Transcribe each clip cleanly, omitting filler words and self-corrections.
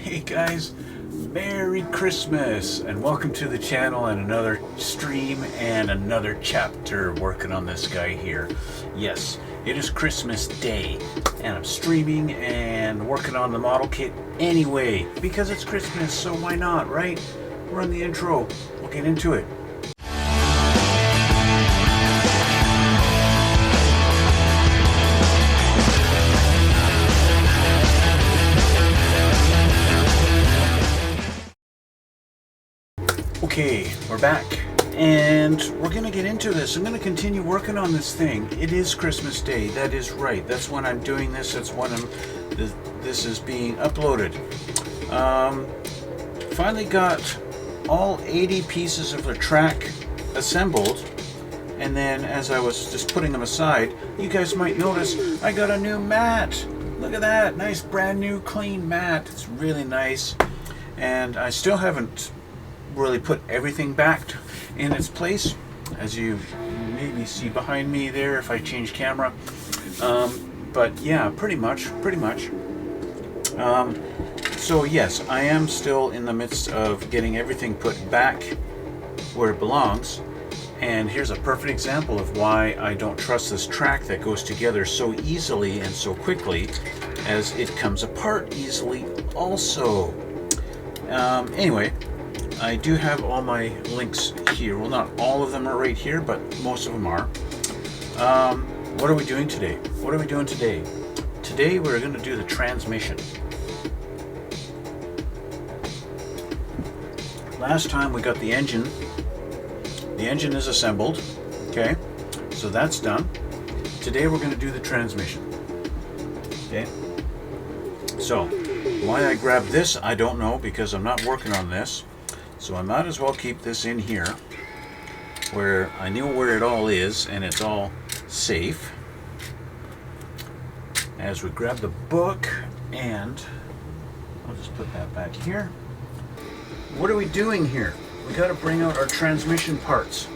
Hey guys, Merry Christmas and welcome to the channel and another stream and another chapter working on this guy here. Yes, it is Christmas Day and I'm streaming and working on the model kit anyway because it's Christmas, so why not, right? Run the intro, we'll get into it. Okay, we're back and we're gonna get into this. I'm gonna continue working on this thing. It is Christmas Day, that is right. That's when I'm doing this, that's when this is being uploaded. Finally got all 80 pieces of the track assembled, and then as I was just putting them aside, you guys might notice I got a new mat. Look at that, nice brand new clean mat. It's really nice, and I still haven't really put everything back in its place, as you maybe see behind me there if I change camera. But yeah, pretty much. So yes, I am still in the midst of getting everything put back where it belongs, and here's a perfect example of why I don't trust this track that goes together so easily and so quickly, as it comes apart easily also. Anyway, I do have all my links here. Well, not all of them are right here, but most of them are. What are we doing today? Today we're going to do the transmission. Last time we got the engine. The engine is assembled. Okay, so that's done. Today we're going to do the transmission. Okay, so why I grabbed this, I don't know, because I'm not working on this. So I might as well keep this in here where I know where it all is and it's all safe. As we grab the book, and I'll just put that back here. What are we doing here? We got to bring out our transmission parts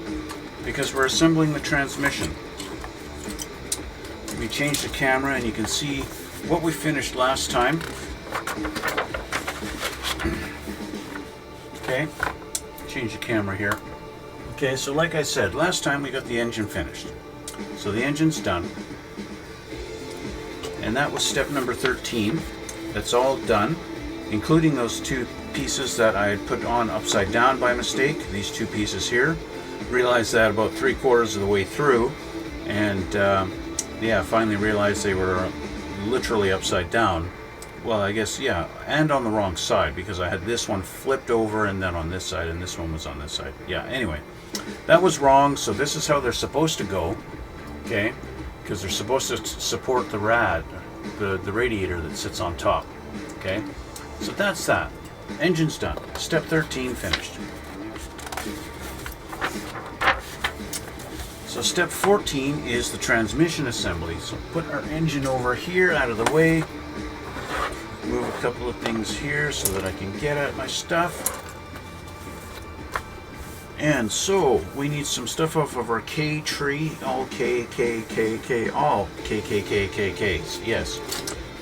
because we're assembling the transmission. Let me change the camera and you can see what we finished last time. Okay, change the camera here. Okay, so like I said, last time we got the engine finished. So the engine's done. And that was step number 13. That's all done, including those two pieces that I had put on upside down by mistake. These two pieces here. Realized that about 3/4 of the way through. And yeah, finally realized they were literally upside down. Well, I guess, yeah, and on the wrong side, because I had this one flipped over and then on this side, and this one was on this side. Yeah, anyway, that was wrong, so this is how they're supposed to go, okay? Because they're supposed to support the the radiator that sits on top, okay? So that's that. Engine's done. Step 13 finished. So step 14 is the transmission assembly. So put our engine over here out of the way. Move a couple of things here so that I can get at my stuff. And so we need some stuff off of our K tree. All K, all Ks. Yes,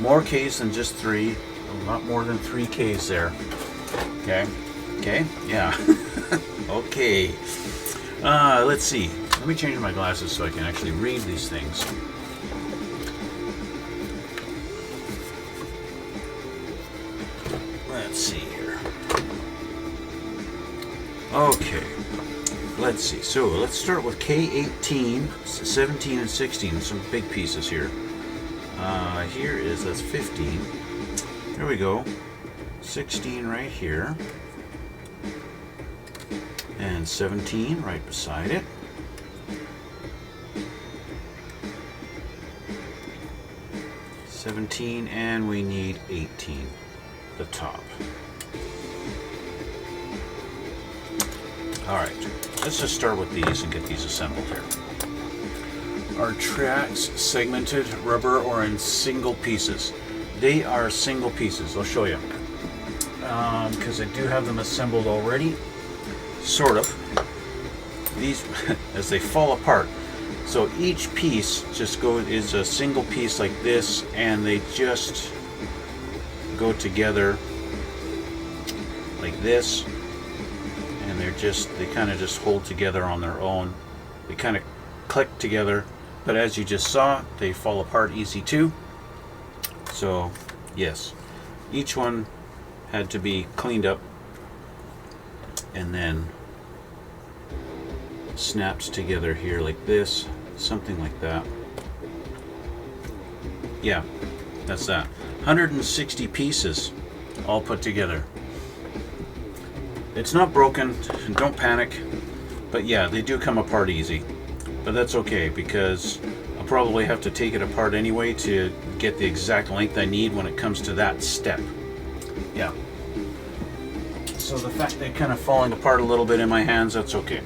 more Ks than just 3. A lot more than 3 Ks there. Okay, yeah. Okay. Let's see. Let me change my glasses so I can actually read these things. Let's see here. Okay, let's see. So let's start with K18, 17, and 16. Some big pieces here. That's 15. There we go. 16 right here. And 17 right beside it. And we need 18. The top. Alright, let's just start with these and get these assembled here. Our tracks segmented rubber or in single pieces. They are single pieces. I'll show you. Because I do have them assembled already. Sort of. These, as they fall apart. So each piece just is a single piece like this, and they just go together like this, and they kind of just hold together on their own. They kind of click together, but as you just saw, they fall apart easy too. So yes, each one had to be cleaned up and then snapped together here like this, something like that. Yeah, that's that. 160 pieces all put together. It's not broken, don't panic, but yeah, they do come apart easy. But that's okay, because I'll probably have to take it apart anyway to get the exact length I need when it comes to that step. Yeah. So the fact they're kind of falling apart a little bit in my hands, that's okay.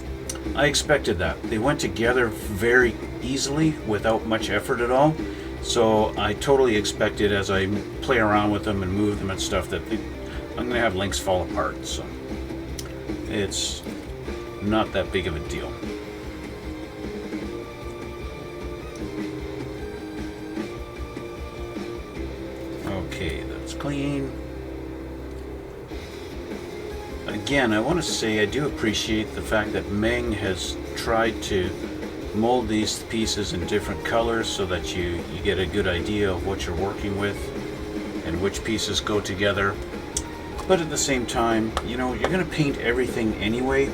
I expected that. They went together very easily without much effort at all. So I totally expected, as I play around with them and move them and stuff, that I'm going to have links fall apart. So it's not that big of a deal. Okay, that's clean. Again, I want to say I do appreciate the fact that Meng has tried to mold these pieces in different colors so that you get a good idea of what you're working with and which pieces go together. But at the same time, you know, you're going to paint everything anyway,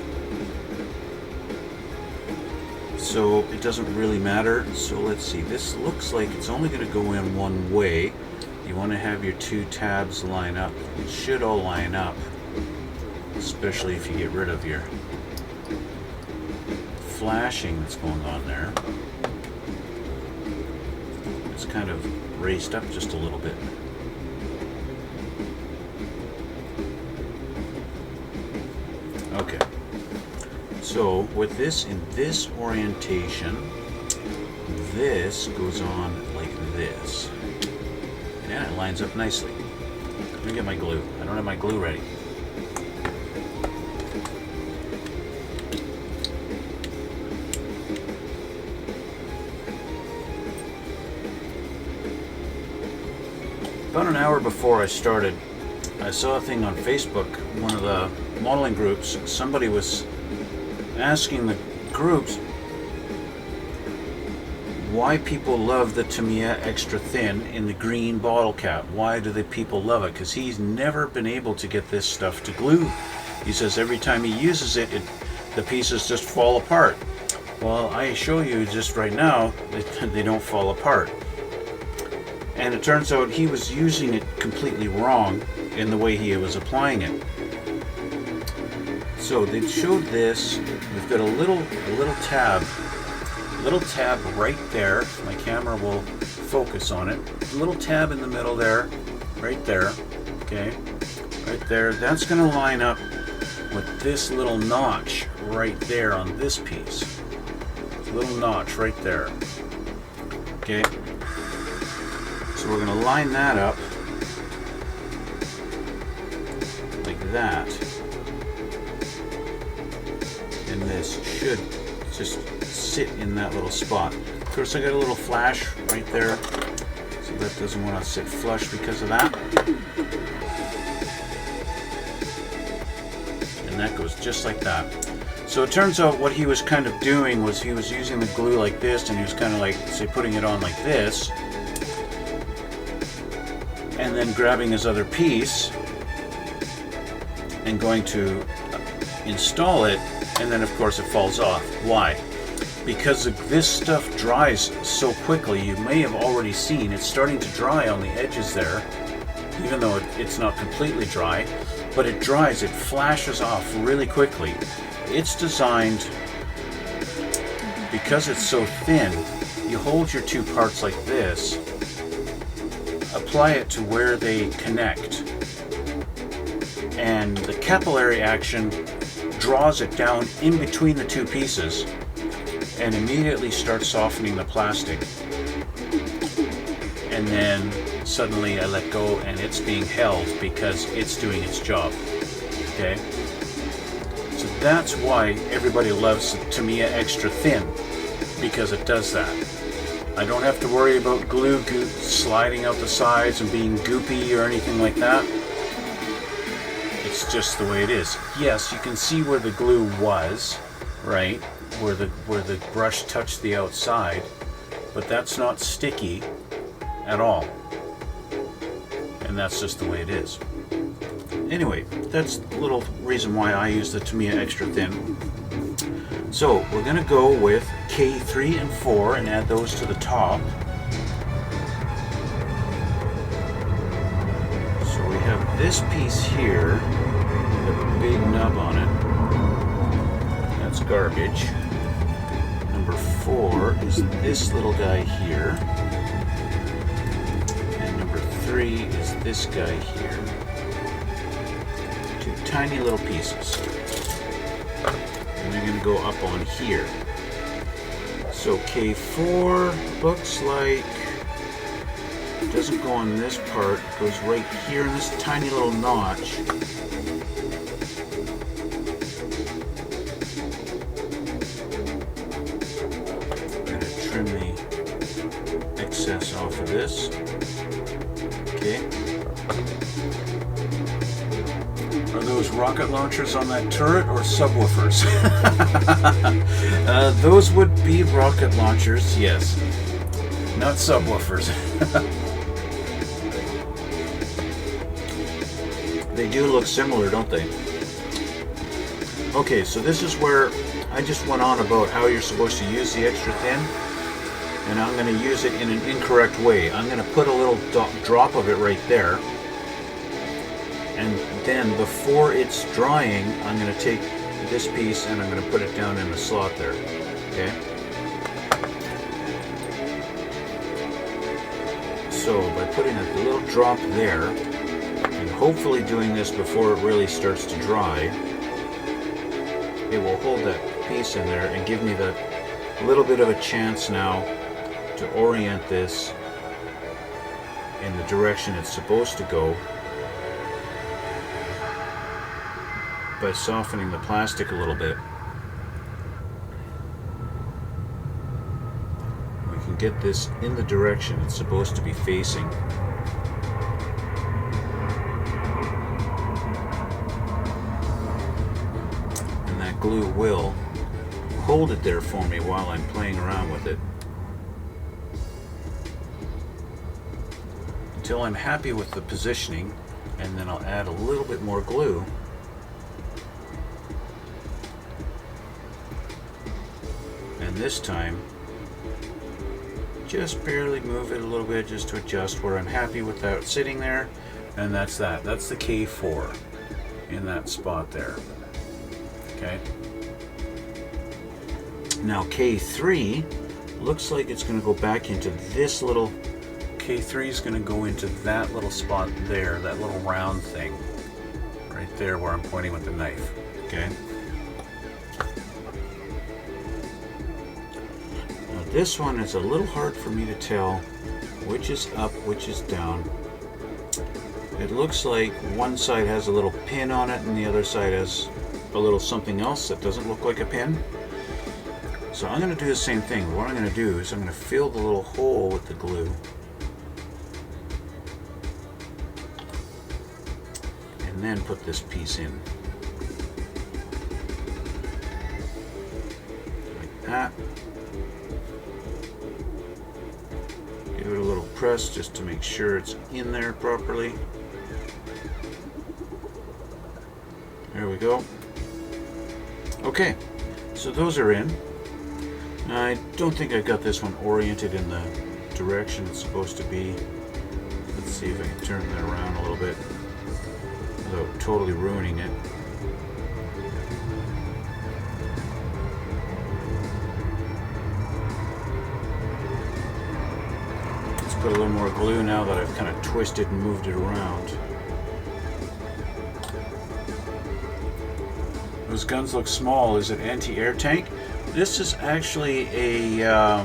so it doesn't really matter. So let's see, this looks like it's only going to go in one way. You want to have your two tabs line up. It should all line up, especially if you get rid of your flashing that's going on there. It's kind of raised up just a little bit. Okay, so with this in this orientation, this goes on like this, and it lines up nicely. Let me get my glue. I don't have my glue ready. About an hour before I started, I saw a thing on Facebook, one of the modeling groups. Somebody was asking the groups why people love the Tamiya Extra Thin in the green bottle cap. Why do the people love it? Because he's never been able to get this stuff to glue. He says every time he uses it, the pieces just fall apart. Well, I show you just right now that they don't fall apart. And it turns out he was using it completely wrong in the way he was applying it. So they showed this. We've got a little tab right there. My camera will focus on it. A little tab in the middle there, right there. Okay, right there. That's going to line up with this little notch right there on this piece. Little notch right there. Okay. So we're going to line that up like that, and this should just sit in that little spot. Of course, I got a little flash right there, so that doesn't want to sit flush because of that. And that goes just like that. So it turns out what he was kind of doing was he was using the glue like this, and he was kind of like, say, putting it on like this, and then grabbing his other piece and going to install it, and then of course it falls off. Why? Because this stuff dries so quickly. You may have already seen it's starting to dry on the edges there, even though it's not completely dry, but it dries, it flashes off really quickly. It's designed, because it's so thin, you hold your two parts like this, apply it to where they connect, and the capillary action draws it down in between the two pieces and immediately starts softening the plastic. And then suddenly I let go and it's being held because it's doing its job. Okay? So that's why everybody loves Tamiya Extra Thin, because it does that. I don't have to worry about glue sliding out the sides and being goopy or anything like that. It's just the way it is. Yes, you can see where the glue was, right? Where the brush touched the outside, but that's not sticky at all. And that's just the way it is. Anyway, that's a little reason why I use the Tamiya Extra Thin. So we're going to go with K3 and 4 and add those to the top. So we have this piece here with a big nub on it. That's garbage. Number 4 is this little guy here. And number 3 is this guy here. Two tiny little pieces. And they're going to go up on here. So K4 looks like it doesn't go on this part, it goes right here in this tiny little notch. I'm going to trim the excess off of this. Okay. Are those rocket launchers on that turret or subwoofers? Those would be rocket launchers, yes. Not subwoofers. They do look similar, don't they? Okay, so this is where I just went on about how you're supposed to use the Extra Thin, and I'm going to use it in an incorrect way. I'm going to put a little drop of it right there, and then before it's drying, I'm going to take this piece and I'm going to put it down in the slot there. Okay? So by putting a little drop there, and hopefully doing this before it really starts to dry, it will hold that piece in there and give me the little bit of a chance now to orient this in the direction it's supposed to go by softening the plastic a little bit. We can get this in the direction it's supposed to be facing. And that glue will hold it there for me while I'm playing around with it, until I'm happy with the positioning, and then I'll add a little bit more glue. And this time, just barely move it a little bit just to adjust where I'm happy with that sitting there. And that's that. That's the K4 in that spot there. Okay. Now K3 looks like it's going to go back into this little, K3 is going to go into that little spot there, that little round thing right there where I'm pointing with the knife. Okay. Now this one is a little hard for me to tell which is up, which is down. It looks like one side has a little pin on it and the other side has a little something else that doesn't look like a pin. So I'm going to do the same thing. What I'm going to do is I'm going to fill the little hole with the glue. And then put this piece in. Like that. Give it a little press just to make sure it's in there properly. There we go. Okay, so those are in. I don't think I got this one oriented in the direction it's supposed to be. Let's see if I can turn that around a little bit without totally ruining it. Let's put a little more glue now that I've kind of twisted and moved it around. Those guns look small. Is it anti-air tank? This is actually a,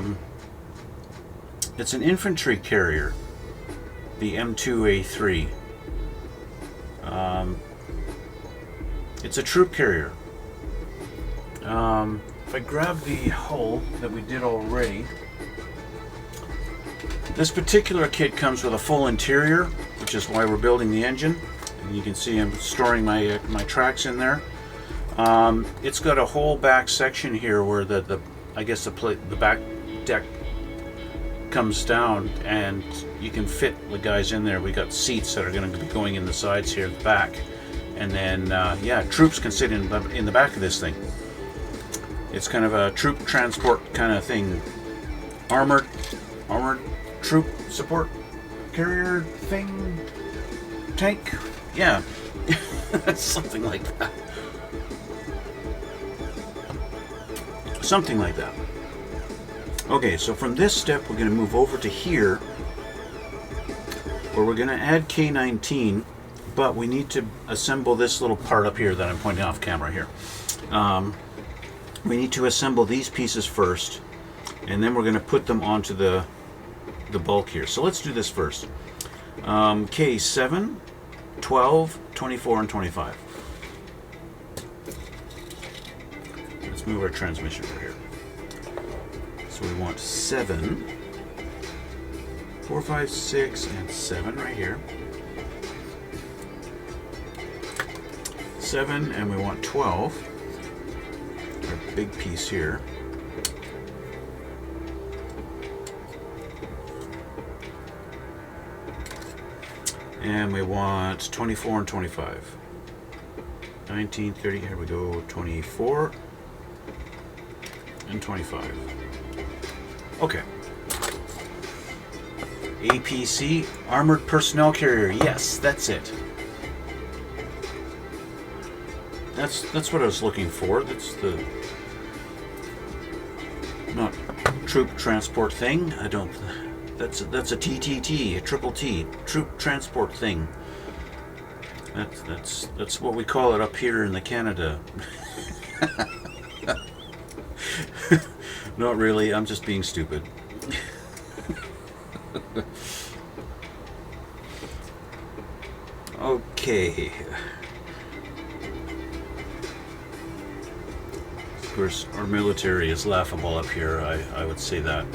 it's an infantry carrier, the M2A3. It's a troop carrier. If I grab the hull that we did already, this particular kit comes with a full interior, which is why we're building the engine, And you can see I'm storing my tracks in there. It's got a whole back section here where the I guess the back deck comes down, and you can fit the guys in there. We got seats that are going to be going in the sides here, the back, and then yeah, troops can sit in the back of this thing. It's kind of a troop transport kind of thing, armored troop support carrier thing, tank, yeah. Something like that. Something like that. Okay, so from this step we're going to move over to here, where we're going to add K19, but we need to assemble this little part up here that I'm pointing off camera here. We need to assemble these pieces first, and then we're going to put them onto the bulk here. So let's do this first. K7, 12, 24, and 25. Let's move our transmission over here. So we want 7, 4, 5, 6, and 7 right here. 7, and we want 12. Our big piece here. And we want 24 and 25. 19, 30, here we go, 24 and 25. Okay. APC, Armored Personnel Carrier. Yes, that's it. That's what I was looking for. That's the not troop transport thing. I don't. That's a TTT, a triple T, troop transport thing. That's what we call it up here in the Canada. Not really. I'm just being stupid. Okay. Of course, our military is laughable up here. I would say that.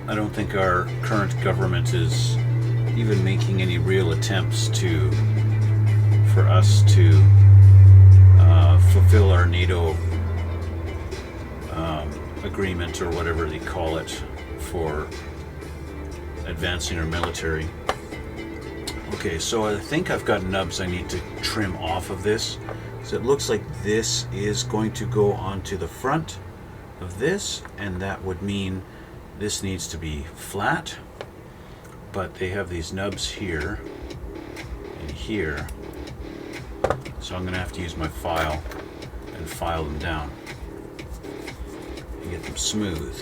I don't think our current government is even making any real attempts for us to fulfill our NATO agreement, or whatever they call it, for advancing our military. Okay, so I think I've got nubs I need to trim off of this. So it looks like this is going to go onto the front of this, and that would mean this needs to be flat, but they have these nubs here and here, so I'm going to have to use my file and file them down and get them smooth.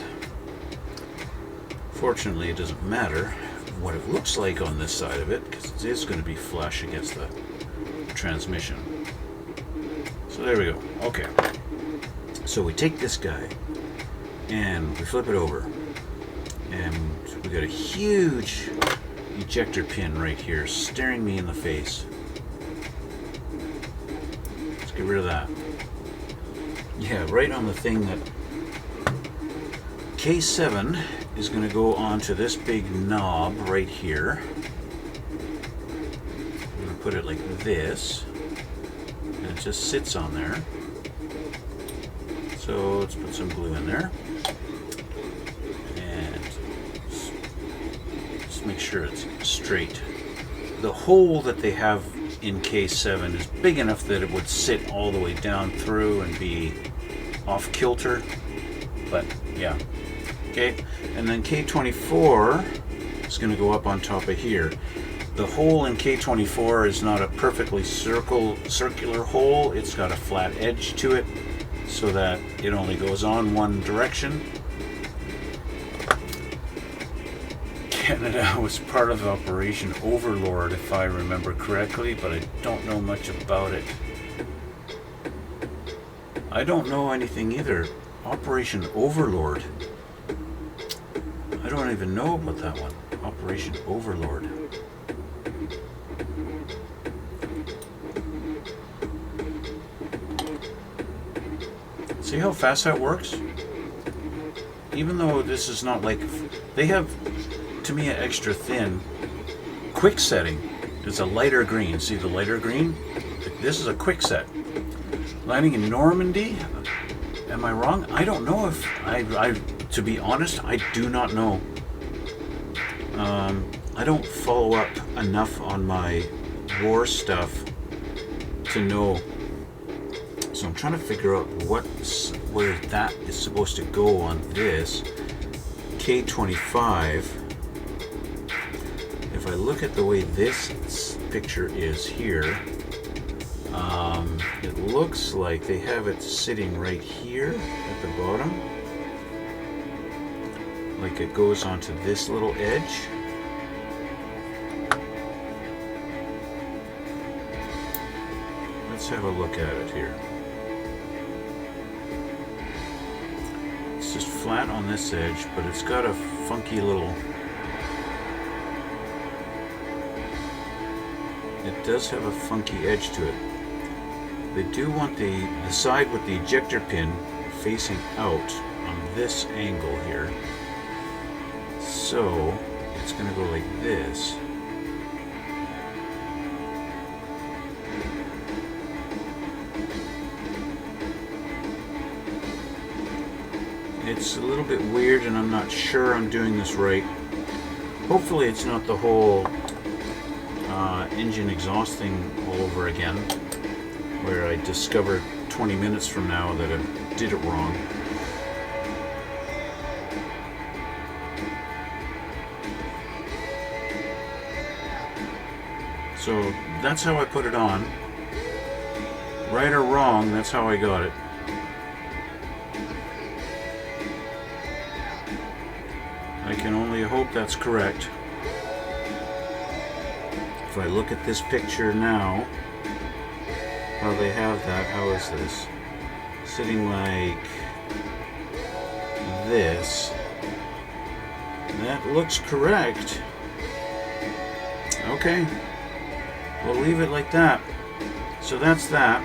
Fortunately, it doesn't matter what it looks like on this side of it, because it is going to be flush against the transmission. So there we go. Okay, so we take this guy and we flip it over, and we got a huge ejector pin right here staring me in the face. Let's get rid of that. Yeah, right on the thing that K7 is going to go onto this big knob right here. I'm going to put it like this, and it just sits on there. So let's put some glue in there. Make sure it's straight. The hole that they have in K7 is big enough that it would sit all the way down through and be off kilter, but yeah. Okay, and then K24 is going to go up on top of here. The hole in K24 is not a perfectly circular hole. It's got a flat edge to it so that it only goes on one direction. Canada was part of Operation Overlord, if I remember correctly, but I don't know much about it. I don't know anything either. Operation Overlord. I don't even know about that one. Operation Overlord. See how fast that works? Even though this is not like... They have, to me, an extra thin quick setting. It's a lighter green. See the lighter green? This is a quick set. Landing in Normandy. Am I wrong? I don't know if I to be honest, I do not know. I don't follow up enough on my war stuff to know. So I'm trying to figure out where that is supposed to go on this K25. If I look at the way this picture is here, it looks like they have it sitting right here at the bottom. Like it goes onto this little edge. Let's have a look at it here. It's just flat on this edge, but it's got a funky little... It does have a funky edge to it. They do want the side with the ejector pin facing out on this angle here. So it's going to go like this. It's a little bit weird and I'm not sure I'm doing this right. Hopefully it's not the whole engine exhaust thing all over again, where I discover 20 minutes from now that I did it wrong. So that's how I put it on. Right or wrong, that's how I got it. I can only hope that's correct. If I look at this picture now, how they have that, how is this? Sitting like this. That looks correct. Okay. We'll leave it like that. So that's that.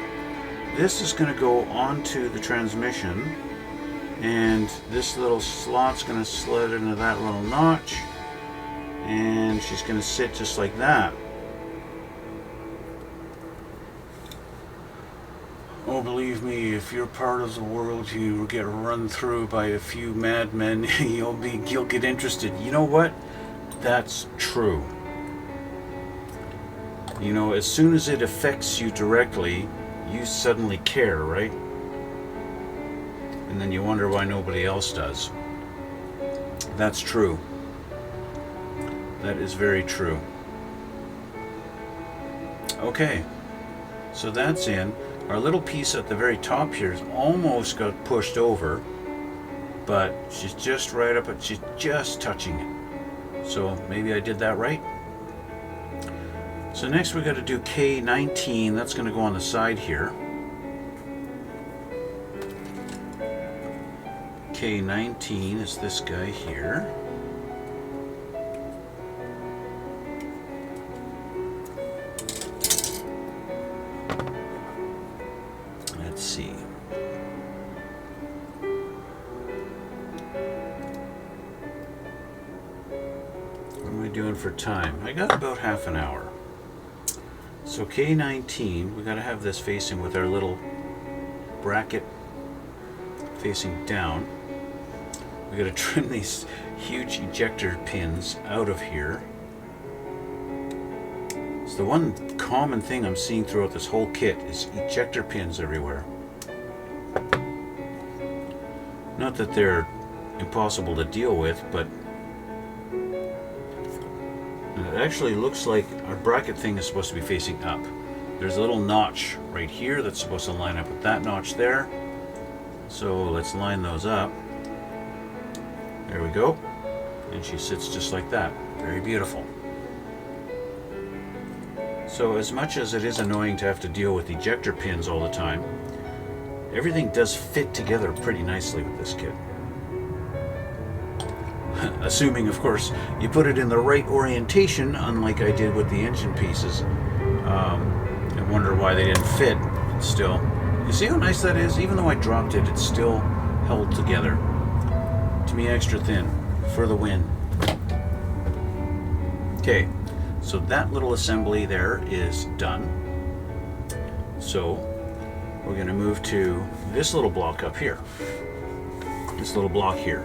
This is going to go onto the transmission, and this little slot's going to slide into that little notch, and she's going to sit just like that. Oh, believe me, if you're part of the world, you get run through by a few madmen, you'll get interested. You know what? That's true. You know, as soon as it affects you directly, you suddenly care, right? And then you wonder why nobody else does. That's true. That is very true. Okay, so that's in. Our little piece at the very top here is almost got pushed over, but she's just right up, she's just touching it. So maybe I did that right. So next we got to do K19. That's going to go on the side here. K19 is this guy here. Let's see. What am I doing for time? I got about half an hour. So K19, we got to have this facing with our little bracket facing down. We got to trim these huge ejector pins out of here. It's the one common thing I'm seeing throughout this whole kit is ejector pins everywhere. Not that they're impossible to deal with, but it actually looks like our bracket thing is supposed to be facing up. There's a little notch right here that's supposed to line up with that notch there. So let's line those up. There we go. And she sits just like that. Very beautiful. So as much as it is annoying to have to deal with ejector pins all the time, everything does fit together pretty nicely with this kit. Assuming, of course, you put it in the right orientation, unlike I did with the engine pieces. I wonder why they didn't fit. Still, you see how nice that is? Even though I dropped it, it's still held together. To me, extra thin for the win. Okay, So that little assembly there is done. So we're going to move to this little block up here. This little block here.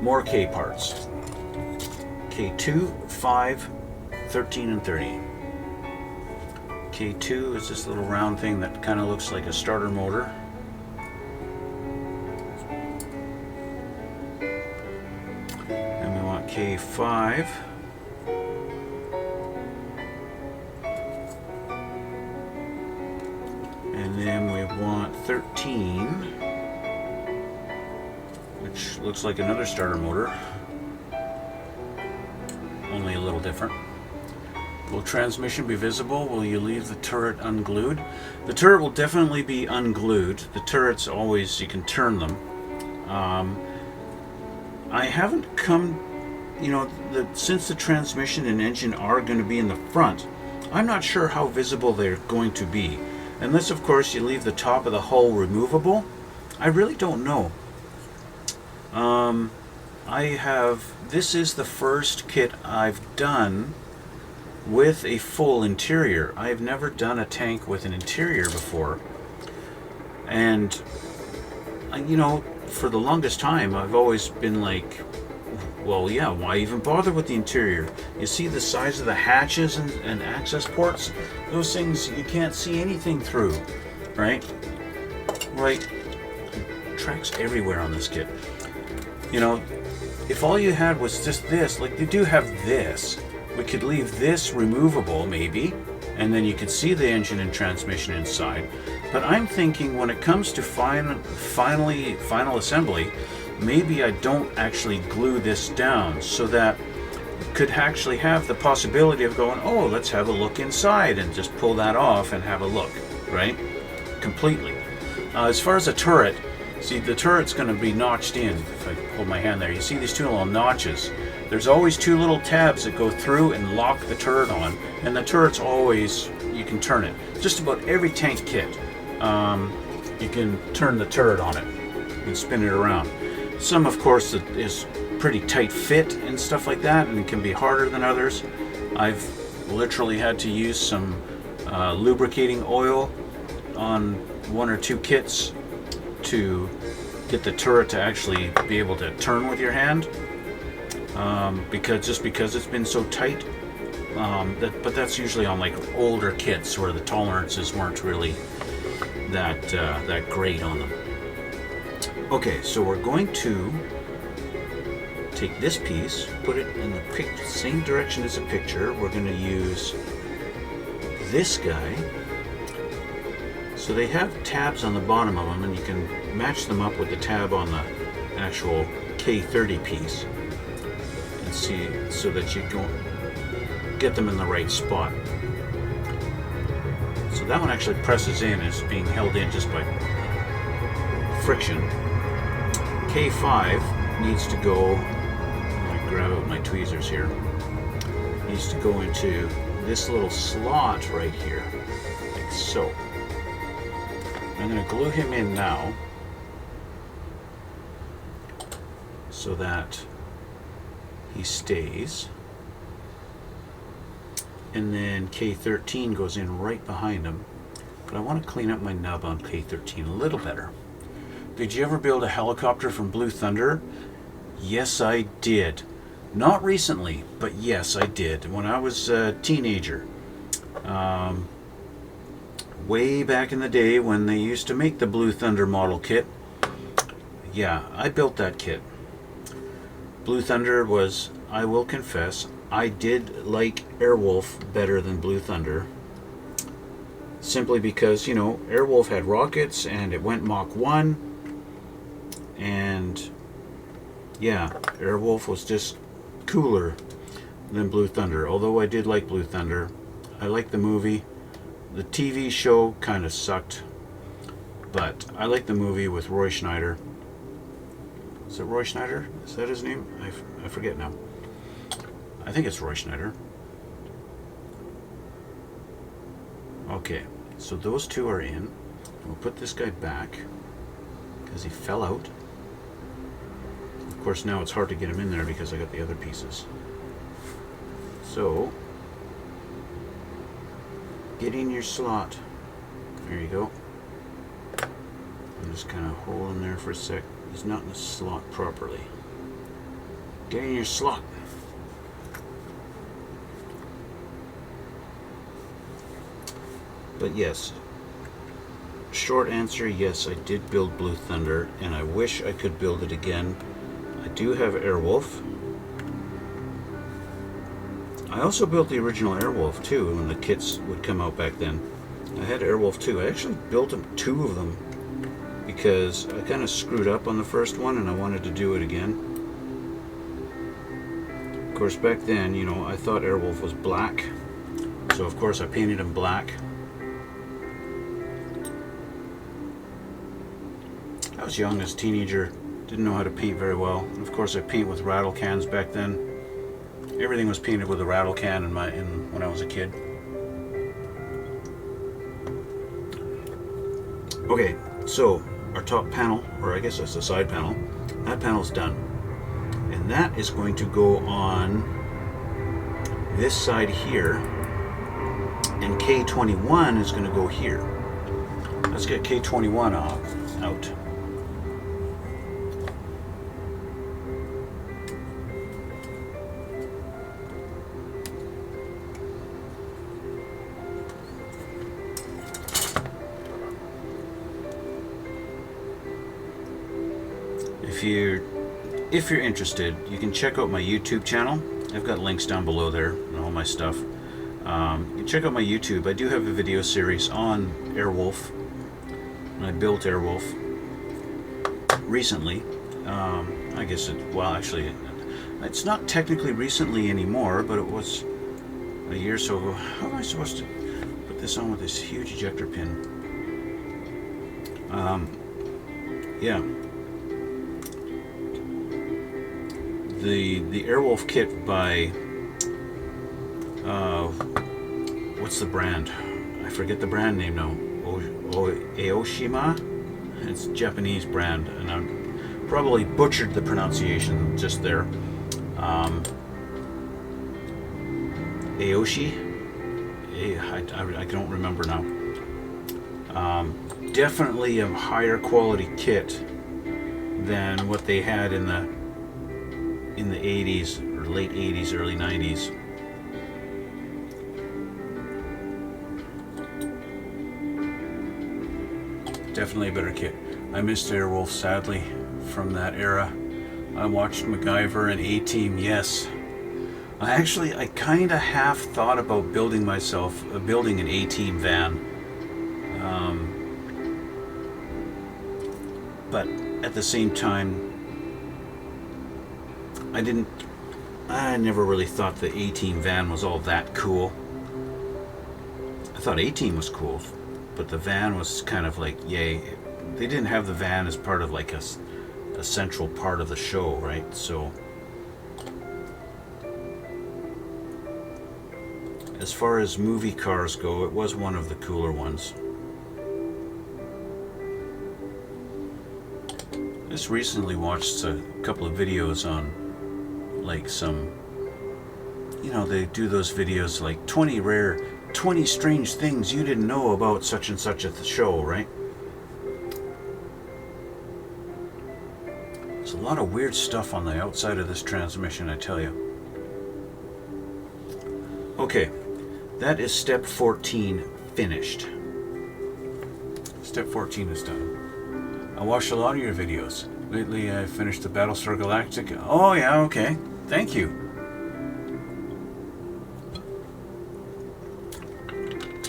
More K parts. K2, 5, 13, and 30. K2 is this little round thing that kind of looks like a starter motor. And we want K5. And then we want 13, which looks like another starter motor, only a little different. Will transmission be visible? Will you leave the turret unglued? The turret will definitely be unglued. The turrets always, you can turn them. I haven't come, you know, since the transmission and engine are going to be in the front, I'm not sure how visible they're going to be. Unless, of course, you leave the top of the hull removable. I really don't know. This is the first kit I've done with a full interior. I've never done a tank with an interior before. And, you know, for the longest time, I've always been like, well, yeah, why even bother with the interior? You see the size of the hatches and access ports? Those things you can't see anything through, right? Right. Tracks everywhere on this kit. You know, if all you had was just this, like you do have this, we could leave this removable maybe, and then you could see the engine and transmission inside. But I'm thinking when it comes to final assembly, maybe I don't actually glue this down, so that could actually have the possibility of going, oh, let's have a look inside, and just pull that off and have a look, right? Completely. As far as a turret, see, the turret's going to be notched in. If I hold my hand there, you see these two little notches. There's always two little tabs that go through and lock the turret on, and the turret's always, you can turn it. Just about every tank kit, you can turn the turret on it and spin it around. Some, of course, is pretty tight fit and stuff like that, and it can be harder than others. I've literally had to use some lubricating oil on one or two kits to get the turret to actually be able to turn with your hand, because it's been so tight. But that's usually on like older kits where the tolerances weren't really that great on them. Okay, so we're going to take this piece, put it in the same direction as the picture. We're going to use this guy. So they have tabs on the bottom of them, and you can match them up with the tab on the actual K30 piece and see, so that you don't get them in the right spot. So that one actually presses in, is being held in just by friction. K5 needs to go, I'm going to grab out my tweezers here, needs to go into this little slot right here, like so. I'm going to glue him in now so that he stays. And then K13 goes in right behind him. But I want to clean up my nub on K13 a little better. Did you ever build a helicopter from Blue Thunder? Yes, I did. Not recently, but yes, I did. When I was a teenager. Way back in the day when they used to make the Blue Thunder model kit. Yeah, I built that kit. Blue Thunder was, I will confess, I did like Airwolf better than Blue Thunder. Simply because, you know, Airwolf had rockets and it went Mach 1. And yeah, Airwolf was just cooler than Blue Thunder. Although I did like Blue Thunder. I liked the movie. The TV show kind of sucked. But I like the movie with Roy Schneider. Is it Roy Schneider? Is that his name? I forget now. I think it's Roy Schneider. Okay, so those two are in. We'll put this guy back because he fell out. Of course, now it's hard to get him in there because I got the other pieces. So getting your slot. There you go. I'm just kind of holding there for a sec. He's not in the slot properly. Getting your slot. But yes, short answer, yes, I did build Blue Thunder, and I wish I could build it again. I do have Airwolf. I also built the original Airwolf too when the kits would come out back then. I had Airwolf too. I actually built them, 2 of them, because I kind of screwed up on the first one and I wanted to do it again. Of course, back then, you know, I thought Airwolf was black, so of course I painted him black. I was young as a teenager, didn't know how to paint very well. And of course I paint with rattle cans back then. Everything was painted with a rattle can when I was a kid. Okay, so our top panel, or I guess that's the side panel, that panel's done. And that is going to go on this side here, and K21 is going to go here. Let's get K21 out. If you're interested, you can check out my YouTube channel. I've got links down below there and all my stuff. You can check out my YouTube. I do have a video series on Airwolf. I built Airwolf recently. I guess actually, it's not technically recently anymore, but it was a year or so ago. How am I supposed to put this on with this huge ejector pin? Yeah. The Airwolf kit by what's the brand? I forget the brand name now. Aoshima? It's a Japanese brand, and I probably butchered the pronunciation just there. Aoshi? I don't remember now. Definitely a higher quality kit than what they had in the 80s or late 80s, early 90s. Definitely a better kit. I missed Airwolf sadly from that era. I watched MacGyver and A-Team, yes. I kind of half thought about building an A-Team van. But at the same time, I never really thought the A-Team van was all that cool. I thought A-Team was cool, but the van was kind of like, yay. They didn't have the van as part of like a central part of the show, right? So as far as movie cars go, it was one of the cooler ones. I just recently watched a couple of videos on like some, you know, they do those videos like 20 strange things you didn't know about such and such at the show, right? There's a lot of weird stuff on the outside of this transmission, I tell you. Okay, that is step 14 finished. Step 14 is done. I watched a lot of your videos. Lately I finished the Battlestar Galactica. Oh yeah, okay. Thank you.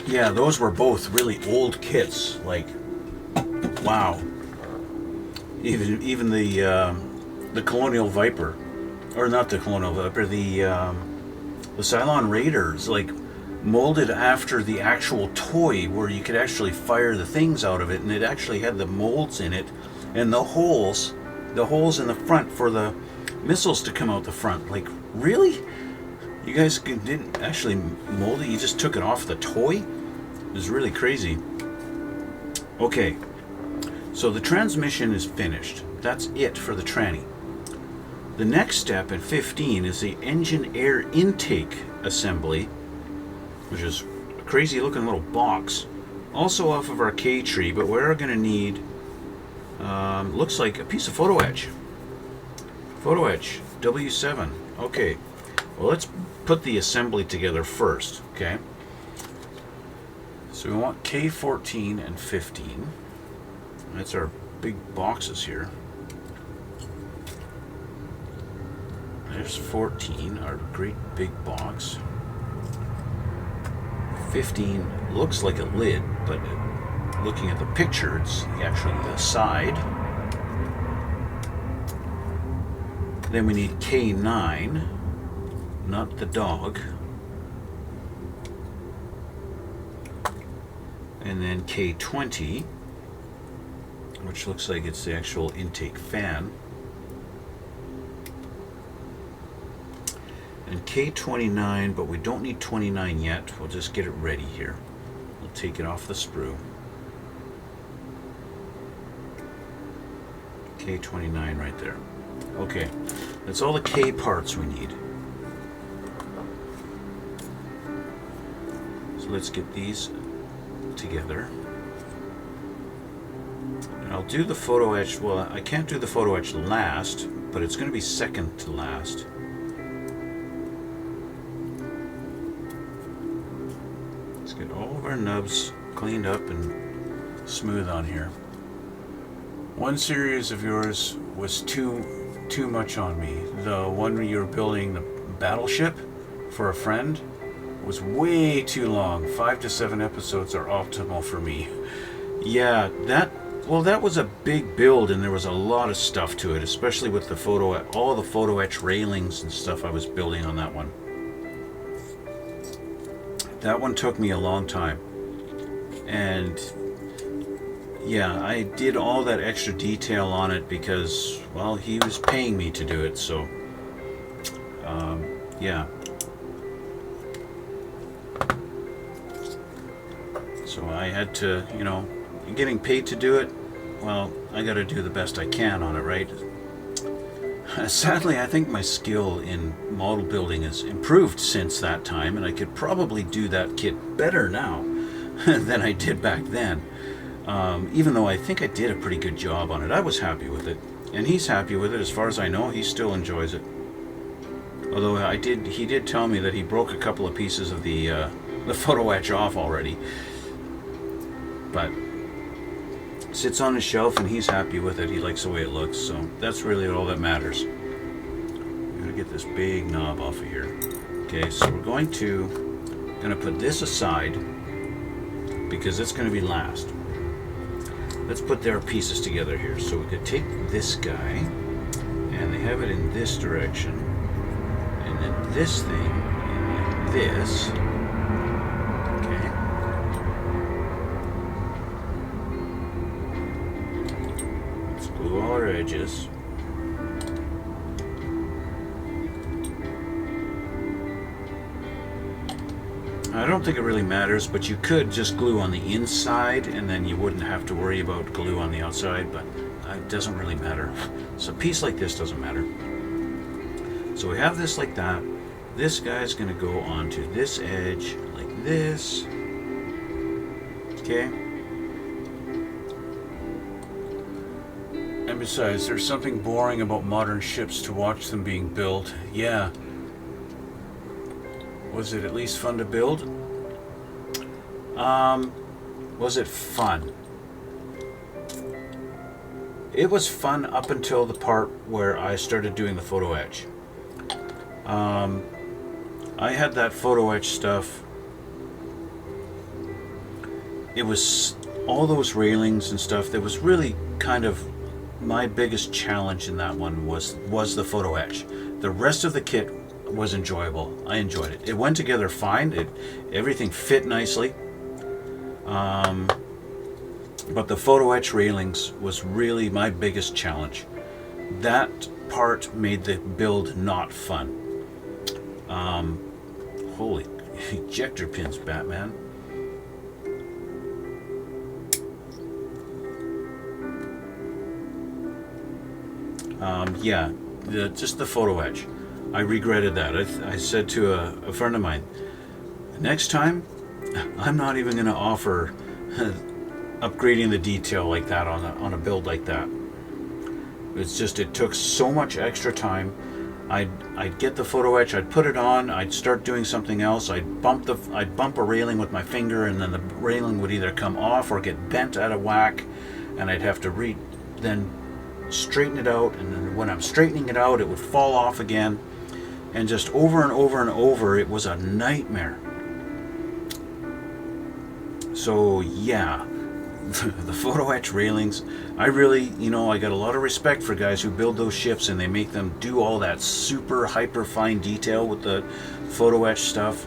Yeah, those were both really old kits. Like, wow. Even the Colonial Viper, or not the Colonial Viper, the Cylon Raiders, like molded after the actual toy, where you could actually fire the things out of it, and it actually had the molds in it, and the holes in the front for the missiles to come out the front. Like, really? You guys didn't actually mold it? You just took it off the toy? It was really crazy. Okay, so the transmission is finished. That's it for the tranny. The next step at 15 is the engine air intake assembly, which is crazy looking little box. Also off of our K tree, but we're going to need, looks like a piece of photo etch. Photo etch, W7. Okay, well, let's put the assembly together first, okay? So we want K14 and 15. That's our big boxes here. There's 14, our great big box. 15 looks like a lid, but looking at the picture, it's actually the side. Then we need K9, not the dog. And then K20, which looks like it's the actual intake fan. And K29, but we don't need 29 yet. We'll just get it ready here. We'll take it off the sprue. K29 right there. Okay, that's all the K parts we need. So let's get these together. And I'll do the photo etch. Well, I can't do the photo etch last, but it's going to be second to last. Let's get all of our nubs cleaned up and smooth on here. One series of yours was too much on me. The one where you were building the battleship for a friend was way too long. 5 to 7 episodes are optimal for me. Yeah, that was a big build, and there was a lot of stuff to it, especially with the all the photo etch railings and stuff I was building on that one. That one took me a long time. And yeah, I did all that extra detail on it because, well, he was paying me to do it, so yeah. So I had to, you know, getting paid to do it, well, I got to do the best I can on it, right? Sadly, I think my skill in model building has improved since that time, and I could probably do that kit better now than I did back then. Even though I think I did a pretty good job on it. I was happy with it, and he's happy with it. As far as I know, he still enjoys it. Although he did tell me that he broke a couple of pieces of the photo etch off already. But sits on his shelf, and he's happy with it. He likes the way it looks, so that's really all that matters. I'm gonna get this big knob off of here. Okay, so we're gonna put this aside because it's gonna be last. Let's put their pieces together here. So we could take this guy, and they have it in this direction, and then this thing, and like this. Okay. Let's glue all our edges. I don't think it really matters, but you could just glue on the inside and then you wouldn't have to worry about glue on the outside, but it doesn't really matter. So a piece like this doesn't matter. So we have this like that. This guy's going to go onto this edge like this. Okay. And besides, there's something boring about modern ships to watch them being built. Yeah. Was it at least fun to build? Was it fun? It was fun up until the part where I started doing the photo etch. I had that photo etch stuff. It was all those railings and stuff. That was really kind of my biggest challenge in that one was the photo etch. The rest of the kit was enjoyable. I enjoyed it. It went together fine. Everything fit nicely. But the photo etch railings was really my biggest challenge. That part made the build not fun. Holy ejector pins, Batman. Yeah, just the photo etch. I regretted that. I said to a friend of mine, next time, I'm not even going to offer upgrading the detail like that on a build like that. It's just, it took so much extra time. I'd get the photo etch, I'd put it on, I'd start doing something else, I'd bump a railing with my finger, and then the railing would either come off or get bent out of whack, and I'd have to then straighten it out, and then when I'm straightening it out, it would fall off again, and just over and over and over, it was a nightmare. So yeah, the photo etch railings, I really, I got a lot of respect for guys who build those ships and they make them do all that super hyper fine detail with the photo etch stuff.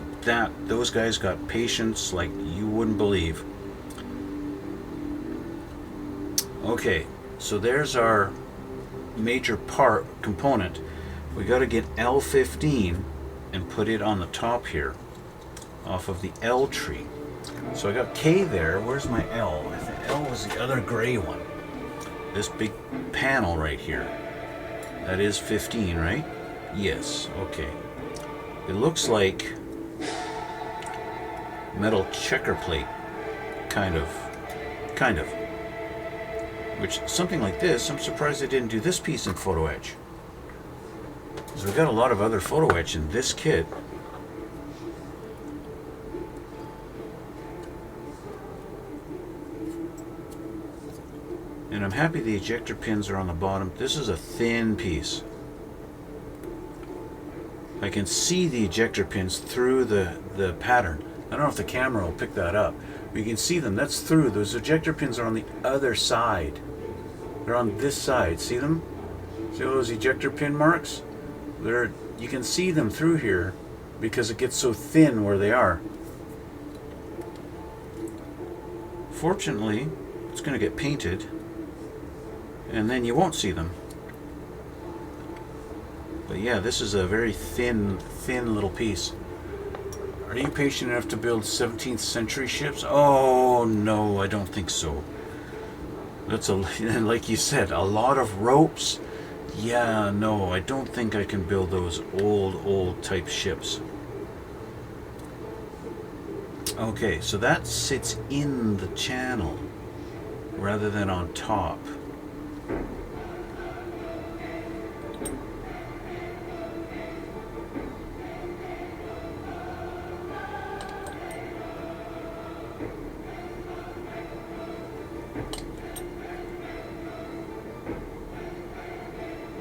Those guys got patience like you wouldn't believe. Okay, so there's our major component. We got to get L15 and put it on the top here off of the L tree. So I got K there. Where's my L? I think L was the other gray one. This big panel right here. That is 15, right? Yes, okay. It looks like metal checker plate. Kind of. Which, something like this, I'm surprised they didn't do this piece in photo etch. Because we've got a lot of other photo etch in this kit. And I'm happy the ejector pins are on the bottom. This is a thin piece. I can see the ejector pins through the pattern. I don't know if the camera will pick that up. But you can see them. That's through. Those ejector pins are on the other side. They're on this side. See them? See all those ejector pin marks? You can see them through here because it gets so thin where they are. Fortunately, it's going to get painted, and then you won't see them. But yeah, this is a very thin little piece. Are you patient enough to build 17th century ships? Oh no, I don't think so. That's like you said, a lot of ropes. Yeah, no, I don't think I can build those old type ships. Okay, so that sits in the channel rather than on top.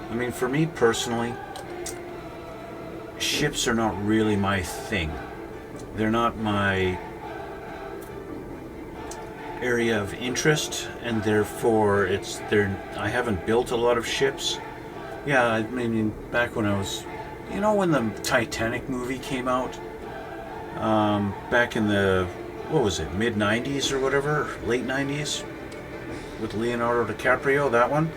I mean, for me personally, ships are not really my thing. They're not my area of interest, and therefore I haven't built a lot of ships. Yeah, I mean, back when I was, when the Titanic movie came out, back in the, what was it, mid-90s or whatever, late 90s, with Leonardo DiCaprio, that one.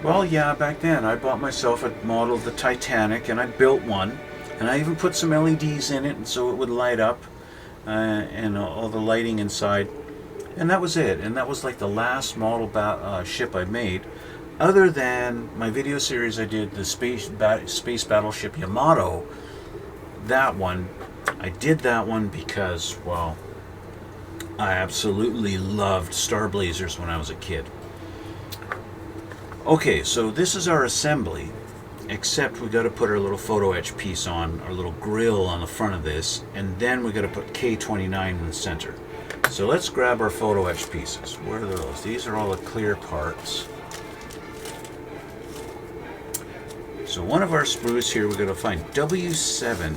Well, yeah, back then I bought myself a model of the Titanic, and I built one, and I even put some LEDs in it, and so it would light up, and all the lighting inside, and that was it. And that was like the last model ship I made, other than my video series I did, the space battleship Yamato. That one, I did that one because, well, I absolutely loved Star Blazers when I was a kid. Okay, so this is our assembly, except we got to put our little photo etch piece on, our little grill on the front of this, and then we got to put K29 in the center. So let's grab our photo etch pieces. Where are those? These are all the clear parts. So one of our sprues here, we're going to find W7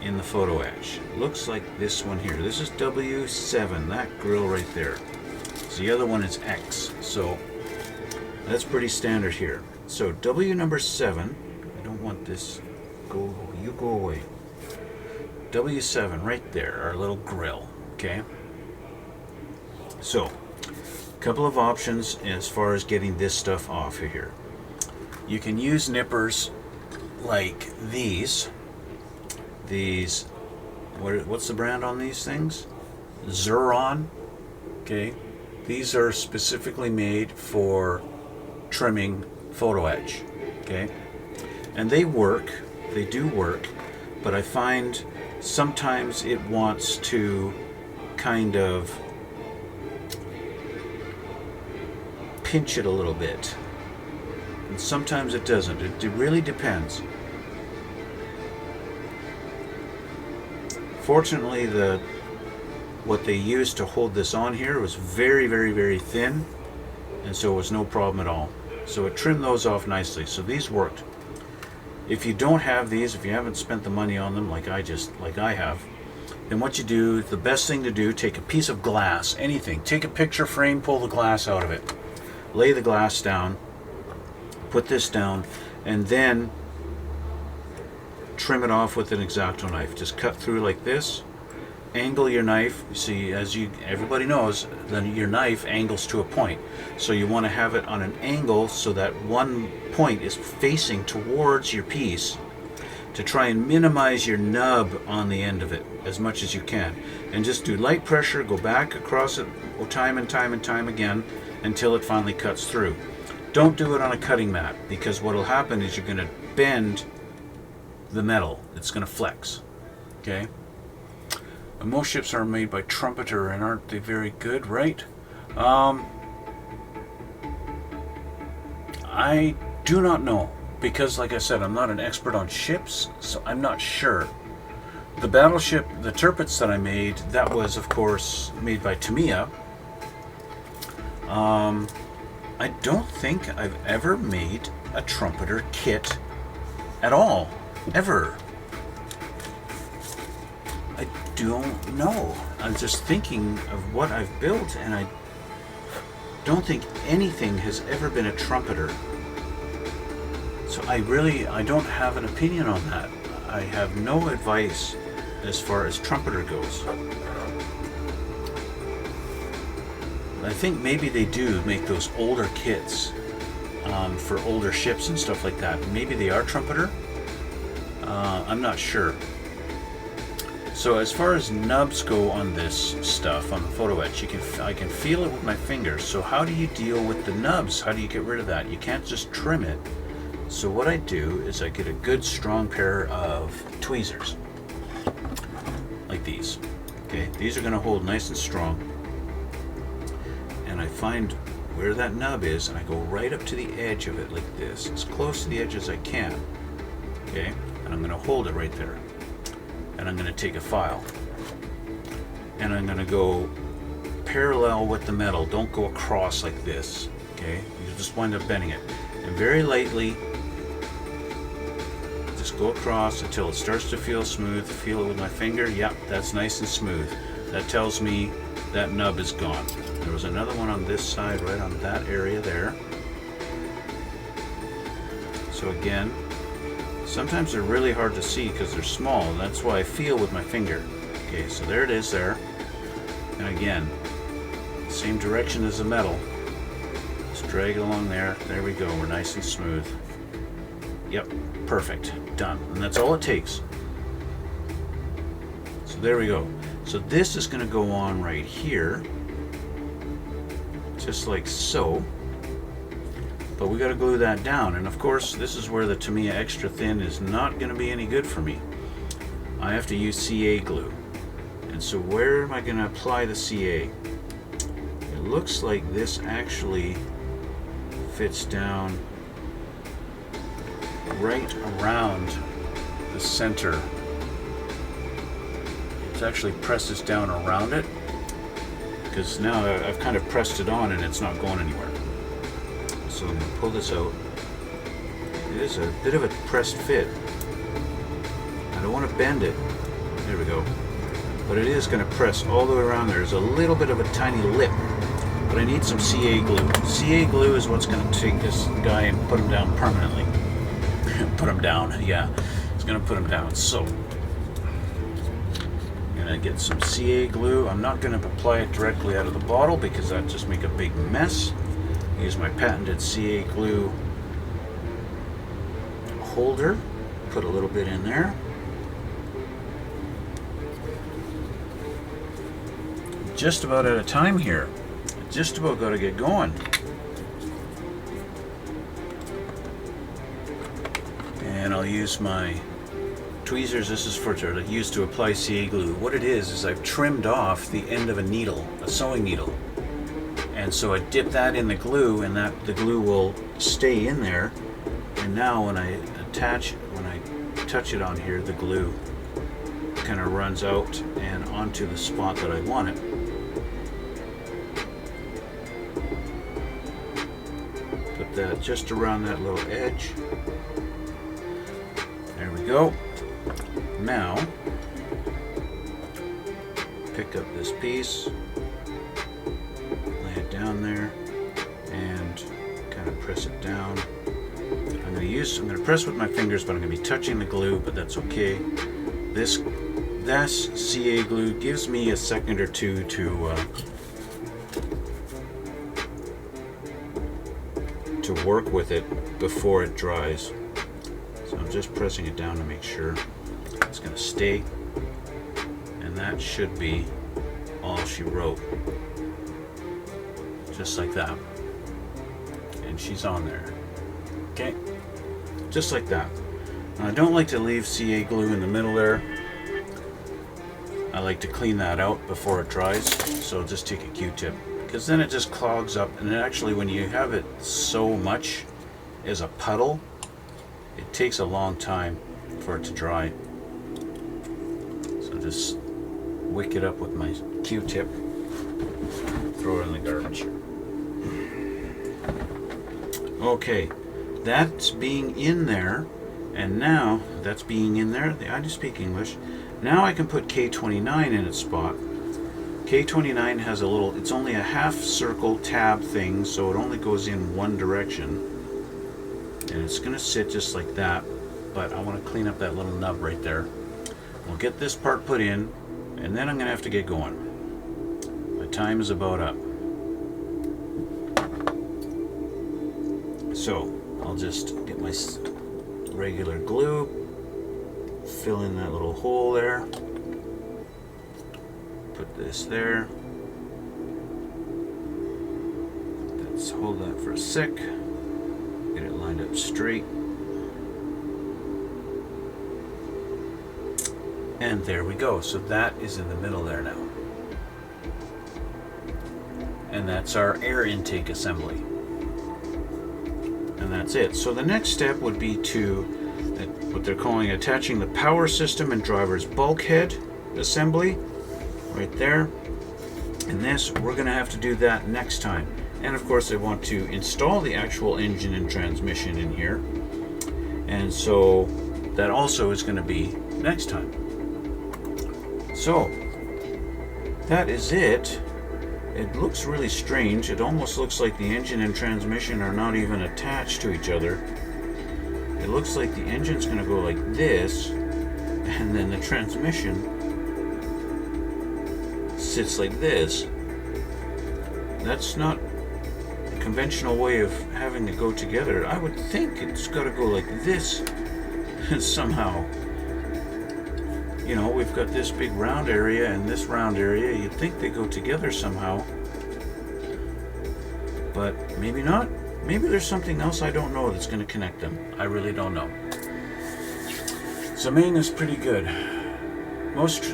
in the photo etch. Looks like this one here. This is W7, that grill right there. So the other one is X. So that's pretty standard here. So W number 7, I don't want this, you go away. W7 right there, our little grill, okay? So, a couple of options as far as getting this stuff off of here. You can use nippers like these. What's the brand on these things? Xuron, okay? These are specifically made for trimming photo etch, okay? And they do work, but I find sometimes it wants to kind of pinch it a little bit, and sometimes it doesn't. It really depends. Fortunately, what they used to hold this on here was very, very, very thin, and so it was no problem at all. So it trimmed those off nicely. So these worked. If you don't have these, if you haven't spent the money on them like I have, then what you do, the best thing to do, take a piece of glass, anything, take a picture frame, pull the glass out of it, lay the glass down, put this down, and then trim it off with an X-Acto knife. Just cut through like this, angle your knife. You see, everybody knows, then your knife angles to a point. So you want to have it on an angle so that one point is facing towards your piece, to try and minimize your nub on the end of it as much as you can. And just do light pressure, go back across it time and time and time again until it finally cuts through. Don't do it on a cutting mat, because what will happen is you're going to bend the metal. It's going to flex. Okay? And most ships are made by Trumpeter, and aren't they very good, right? I do not know, because like I said, I'm not an expert on ships, so I'm not sure. The battleship, the Tirpitz that I made, that was of course made by Tamiya. I don't think I've ever made a Trumpeter kit at all, ever. I don't know. I'm just thinking of what I've built, and I don't think anything has ever been a Trumpeter. So I don't have an opinion on that. I have no advice as far as Trumpeter goes. I think maybe they do make those older kits for older ships and stuff like that. Maybe they are Trumpeter. I'm not sure. So as far as nubs go on this stuff, on the photo etch, I can feel it with my fingers. So how do you deal with the nubs? How do you get rid of that? You can't just trim it. So what I do is I get a good strong pair of tweezers, like these. Okay, these are going to hold nice and strong. And I find where that nub is, and I go right up to the edge of it like this, as close to the edge as I can. Okay, and I'm going to hold it right there. And I'm going to take a file, and I'm going to go parallel with the metal. Don't go across like this. Okay, you just wind up bending it, and very lightly just go across until it starts to feel smooth. Feel it with my finger. Yep, that's nice and smooth. That tells me that nub is gone. There was another one on this side, right on that area there. So again, sometimes they're really hard to see because they're small, and that's why I feel with my finger. Okay, so there it is there. And again, same direction as the metal. Just drag it along there. There we go. We're nice and smooth. Yep, perfect. Done. And that's all it takes. So there we go. So this is going to go on right here, just like so. But we got to glue that down, and of course this is where the Tamiya extra thin is not going to be any good for me. I have to use CA glue. And so where am I going to apply the CA? It looks like this actually fits down right around the center. It actually presses down around it, because now I've kind of pressed it on and it's not going anywhere. So I'm going to pull this out. It is a bit of a pressed fit. I don't want to bend it. There we go. But it is going to press all the way around there. There's a little bit of a tiny lip. But I need some CA glue. CA glue is what's going to take this guy and put him down permanently. Put him down, yeah. It's going to put him down. So I'm going to get some CA glue. I'm not going to apply it directly out of the bottle because that just make a big mess. Use my patented CA glue holder. Put a little bit in there. Just about out of time here. Just about got to get going. And I'll use my tweezers, this is for to use to apply CA glue. What it is I've trimmed off the end of a needle, a sewing needle. And so I dip that in the glue, and the glue will stay in there. And now when I touch it on here, the glue kind of runs out and onto the spot that I want it. Put that just around that little edge. There we go. Now, pick up this piece, lay it down there, and kind of press it down. I'm going to press with my fingers, but I'm going to be touching the glue, but that's okay. This CA glue gives me a second or two to work with it before it dries. So I'm just pressing it down to make sure it's going to stay, and that should be all she wrote, just like that, and she's on there. Okay, just like that. Now, I don't like to leave CA glue in the middle there. I like to clean that out before it dries, so I'll just take a Q-tip, because then it just clogs up, and actually when you have it so much as a puddle, it takes a long time for it to dry. So just wick it up with my Q-tip, throw it in the garbage. Okay, that's being in there, and now that's being in there. I do speak English. Now I can put K29 in its spot. K29 has a little, it's only a half circle tab thing, so it only goes in one direction. And it's going to sit just like that, but I want to clean up that little nub right there. We'll get this part put in, and then I'm going to have to get going. My time is about up. So I'll just get my regular glue, fill in that little hole there, put this there. Let's hold that for a sec. Get it lined up straight. And there we go. So that is in the middle there now. And that's our air intake assembly. And that's it. So the next step would be to what they're calling attaching the power system and driver's bulkhead assembly right there. And this, we're going to have to do that next time. And of course I want to install the actual engine and transmission in here, and so that also is going to be next time. So that is it. It looks really strange. It almost looks like the engine and transmission are not even attached to each other. It looks like the engine's going to go like this, and then the transmission sits like this. That's not conventional way of having to go together. I would think it's got to go like this somehow. You know, we've got this big round area and this round area. You'd think they go together somehow, but maybe not. Maybe there's something else I don't know that's going to connect them. I really don't know. Ziming is pretty good. Most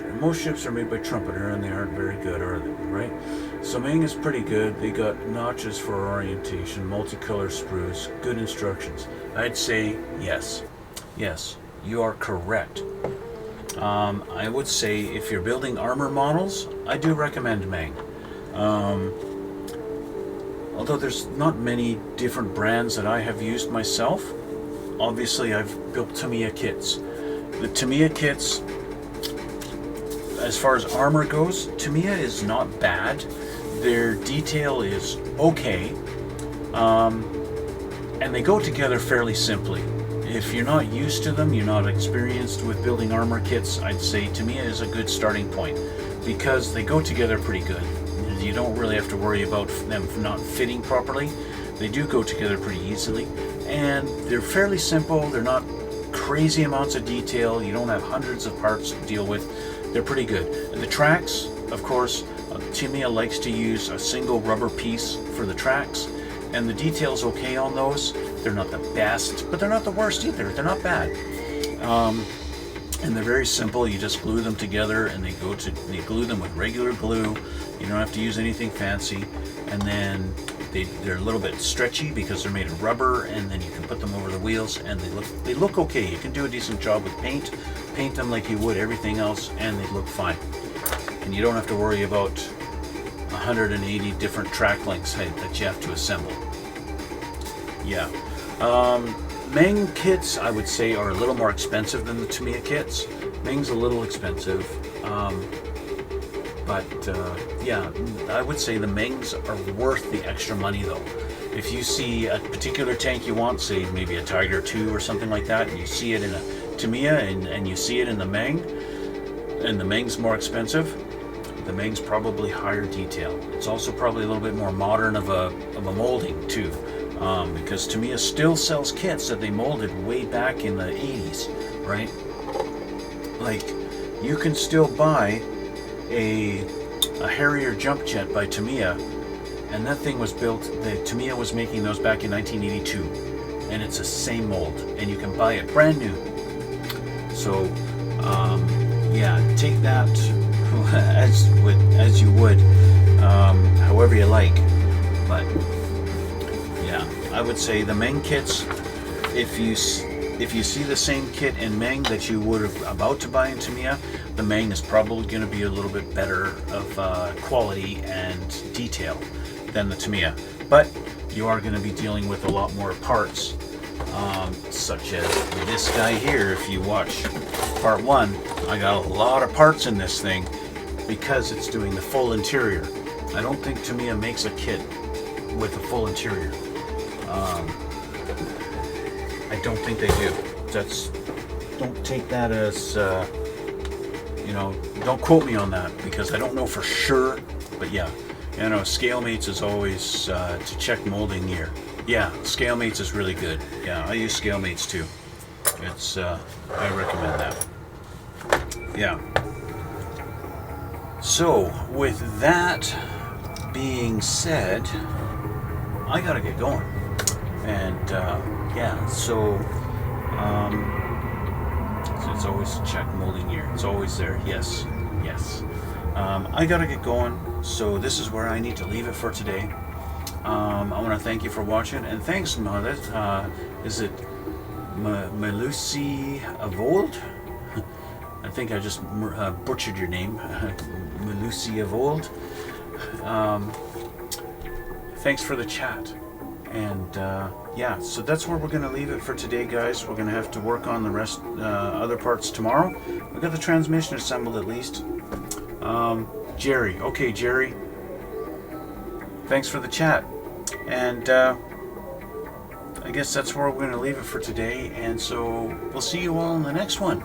ships are made by Trumpeter, and they aren't very good, are they? Right? Ziming is pretty good. They got notches for orientation, multicolor sprues, good instructions. I'd say yes. Yes, you are correct. I would say if you're building armor models, I do recommend Meng. Although there's not many different brands that I have used myself. Obviously, I've built Tamiya kits. The Tamiya kits, as far as armor goes, Tamiya is not bad. Their detail is okay, and they go together fairly simply. If you're not used to them, you're not experienced with building armor kits, I'd say Tamiya is a good starting point because they go together pretty good. You don't really have to worry about them not fitting properly. They do go together pretty easily, and they're fairly simple. They're not crazy amounts of detail. You don't have hundreds of parts to deal with. They're pretty good. And the tracks, of course, Tamiya likes to use a single rubber piece for the tracks, and the detail's okay on those. They're not the best, but they're not the worst either. They're not bad. And they're very simple. You just glue them together, and they glue them with regular glue. You don't have to use anything fancy. And then they're a little bit stretchy because they're made of rubber, and then you can put them over the wheels, and they look okay. You can do a decent job with paint them like you would everything else, and they look fine. And you don't have to worry about 180 different track links that you have to assemble. Yeah. Meng kits, I would say, are a little more expensive than the Tamiya kits. Meng's a little expensive, but yeah, I would say the Mengs are worth the extra money though. If you see a particular tank you want, say maybe a Tiger 2 or something like that, and you see it in a Tamiya and you see it in the Meng, and the Meng's more expensive, the Meng's probably higher detail. It's also probably a little bit more modern of a molding too. Because Tamiya still sells kits that they molded way back in the 80s, right? Like, you can still buy a Harrier jump jet by Tamiya, and that thing was built, Tamiya was making those back in 1982, and it's the same mold, and you can buy it brand new. So, yeah, take that as you would, however you like, but yeah, I would say the Meng kits, if you see the same kit in Meng that you would have about to buy in Tamiya, the Meng is probably going to be a little bit better of quality and detail than the Tamiya. But you are going to be dealing with a lot more parts, such as this guy here. If you watch part 1, I got a lot of parts in this thing because it's doing the full interior. I don't think Tamiya makes a kit with a full interior. I don't think they do. Don't take that as, you know, don't quote me on that because I don't know for sure. But yeah, you know, ScaleMates is always to check molding gear. Yeah, ScaleMates is really good. Yeah, I use ScaleMates too. It's I recommend that. Yeah. So with that being said, I gotta get going. And yeah, so it's always check molding gear. It's always there. Yes. I gotta get going. So this is where I need to leave it for today. I want to thank you for watching, and thanks, Mother. Is it Melusi Avold? I think I just butchered your name, Melusi Avold. Thanks for the chat. And yeah, so that's where we're going to leave it for today, guys. We're going to have to work on the rest, other parts tomorrow. We got the transmission assembled at least. Jerry, okay, Jerry. Thanks for the chat. And I guess that's where we're going to leave it for today. And so we'll see you all in the next one.